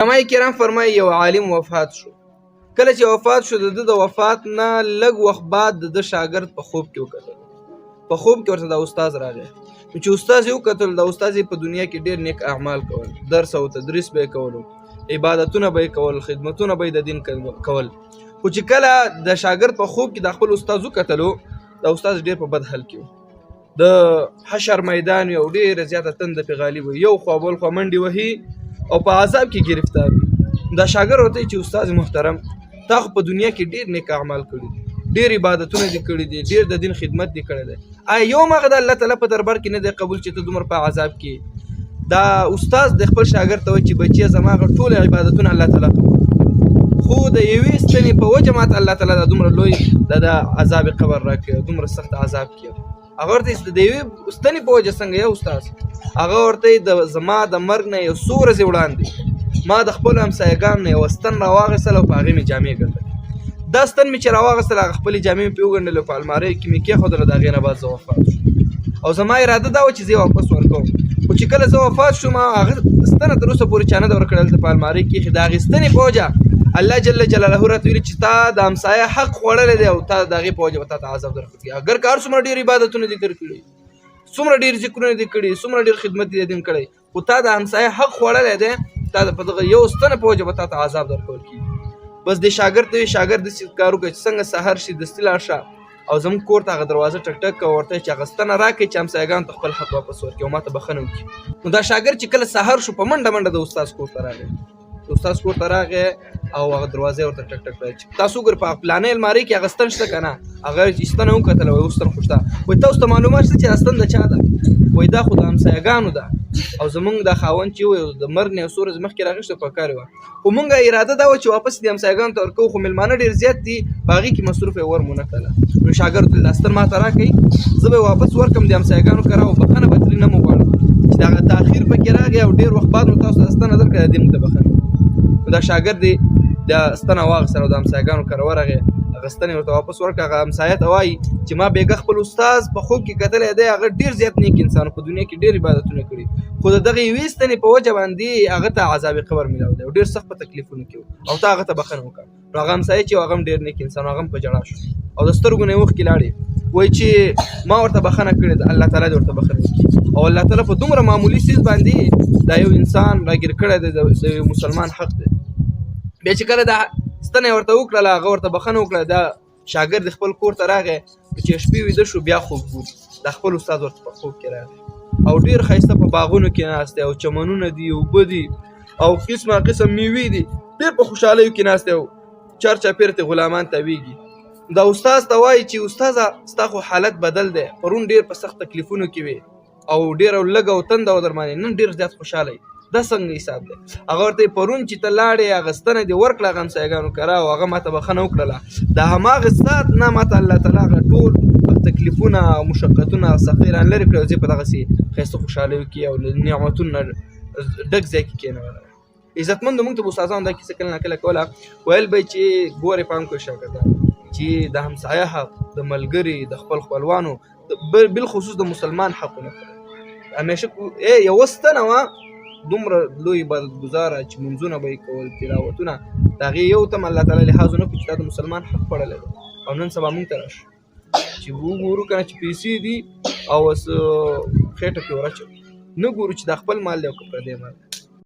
علماء کرام فرمایي یو عالم وفات شو. کله چې وفات شو د وفات نه لږ وخت بعد د شاګرد په خوب کې وکتل. په خوب کې ورته د استاد راغی. چې استاد یې وکتل، د استاد په دنیا کې ډېر نیک اعمال کول، درس او تدریس به یې کولو، عبادتونه به یې کول، خدمتونه به یې د دین کول. خو چې کله د شاګرد په خوب کې د خپل استاد وکتلو، د استاد ډېر په بد حال کې و. د حشر میدان یو ډېره زیاته تنده پې غالب و، یو خوا بل خوا منډې وهي او په عذاب کې گرفتار وي. دا شاګرد ورته چې استاد محترم، تا خو په دنیا کې ډېر نیک اعمال کړي دي، ډېر عبادتونه دې کړي دي، ډېر د دین خدمت دې کړی دی، آیا یو هم هغه د الله تعالی په دربار کې نه دی قبول چې ته دومره په عذاب کې؟ دا استاد د خپل شاګرد ته وایي چې بچیه زما هغه ټول عبادتونه الله تعالی قبول، خو د یوې ستنې په وجه ماته الله تعالی دا دومره لوی د عذاب قبر راکړي، دومره سخت عذاب کړي. هغه ورته د یوې ستنې په وجه څنګه یا استاد؟ هغه ورته زما د مرګ نه یو څو ورځې وړاندې ما د خپلو همسایګانو نه یو ستن راواخیستل او په هغې مې جامې ګنډلې. دا ستن مې چې راواخیستل، هغه خپلې جامې مې پرې وګنډلې، په المارۍ کې مې کېښودله، د هغې نه بعد زه وفات شوم. او زما اراده دا وه چې زه یې واپس ورکوم، خو چې کله زه وفات شوم هغه ستنه تر اوسه پورې چا نه ده ورکړې، هلته په المارۍ کې ایښې. د هغې ستنې په وجه الله جل جلاله راته ویلي چې تا د همسایه حق خوړلی دی او تا د هغې په وجه به تا ته عذاب درکړي. اګر که هر څومره ډېر عبادتونه دې کړي، څومره ډېر ذکرونه دې کړي، څومره ډېر خدمت دې دین کړی، خو تا د همسایه حق خوړلی دی، تا په دغه یو ستنه په وجه به تا ته عذاب درکول کېږي. بس دې شاګرد ته شاګرد داسې کار وکړه چې څنګه سهار شي دستي لاړ شه او زموږ کور ته هغه دروازه ټک ټک کوه، ورته چې هغه ستنه راکړئ چې همسایګانو ته خپل حق واپس ورکړي او ما ته بښنه وکړي. نو دا شاګرد چې کله سهار شو، په منډه منډه د استاد کور ته راغی. د استاد کور ته راغی او هغه دروازه ورته ټک ټک کړه چې تاسو وګورئ په پلانې المارۍ کې هغه ستن شته که نه؟ هغه ستنه وکتله، وایي ستن خو شته. وایي تاسو ته معلومات شته چې دا ستن د چا ده؟ وایي دا خو د همسایګانو ده او زمونږ دا خاوند چې وایي د مرګ نه یو څو ورځې مخکې راغېشته په کار وه، خو مونږ اراده دا وه چې واپس دې همسایګانو ته ورکوو، خو مېلمانه ډېر زیات دي، په هغې کې مصروف یې ور مو نه کړله. نو شاګرد ویل دا ستن ما ته راکړئ، زه به یې واپس ورکړم د همسایګانو کره او بښنه به ترې نه مو غواړم چې د هغه تاخیر پکې راغی او ډېر وخت بعد مو تاسو ته ستنه درکړه، د دې موږ ته بښنه. نو دا شاګرد یې د ستنه واخیستله او د همسایګانو کره ورغی، هغه ستن یې ورته واپس ورکړه. هغه همسایه ته وایي چې ما بېګه خپل استاد په خوب کې کتلی دی، هغه ډېر زیات نیک انسان، په دنیا کې ډېر عبادتونه کړي، خو د دغه یوې ستنې په وجه باندې هغه ته عذاب قبر میلاو دی او ډېر سخت په تکلیفونو کې و او تا هغه ته بښنه وکړه. نو هغه همسایه چې هغه هم ډېر نیک انسان، هغه هم په ژړا شو او د سترګو نه یې اوښکې لاړې. وایي چې ما ورته بښنه کړې ده، الله تعالی دې ورته بښنه وکړي. او الله تعالی په دومره معمولي څیز باندې دا یو انسان راګیر کړی دی، د یو مسلمان حق دی. بیا چې کله دا ستنه یې ورته وکړله، هغه ورته بښنه وکړه، دا شاګرد خپل کور ته راغی، چې شپې ویده شو بیا خوب ګوري، دا خپل استاد ورته په خوب کې راغی او ډېر ښایسته په باغونو کې ناست دی او چمنونه دي، اوبه دي او قسمه قسم میوې دي، ډېر په خوشحالیو کې ناست دی او چارچاپېره ته غلامان تاویږي. دا استاد ته وایي چې استاده ستا خو حالت بدل دی، پرون ډېر په سخت تکلیفونو کې وې او ډېره لږ او تنده وه در باندې، نن ډېر زیات خوشحاله یې، دا څنګه حساب دی؟ هغه ورته پرون چې ته لاړې هغه ستنه دې ورکړه هغه همسایګانو کره او هغه ما ته بښنه وکړله، د هماغه ساعت نه ما ته الله تعالی هغه ټول تکلیفونه او مشقتونه او سختۍ رالرې کړې او زه په دغسې ښایسته خوشحالیو کې او له نعمتونو نه ډک ځای کې کېنولم. عزتمندو موږ ته به استادانو دا کیسه کله ناکله کوله، ویل به یې چې ګورې پام کوئ شاګردان چې د همسایه حق، د ملګري، د خپل خپلوانو، بالخصوص د مسلمان حقونه همیشه یوه ستنه وه دومره لوی عبادتګزاره چې منځونه به یې کول، تلاوتونه، د هغې یو تم الله تعالی لحاظ ونه کړو چې دا د مسلمان حق خوړلی دی. او نن سبا موږ ته راشي چې وګورو که نه چې پیسې دي او خېټه پرې ور اچوو، نه ګورو چې دا خپل مال دی او که پردی مال دی.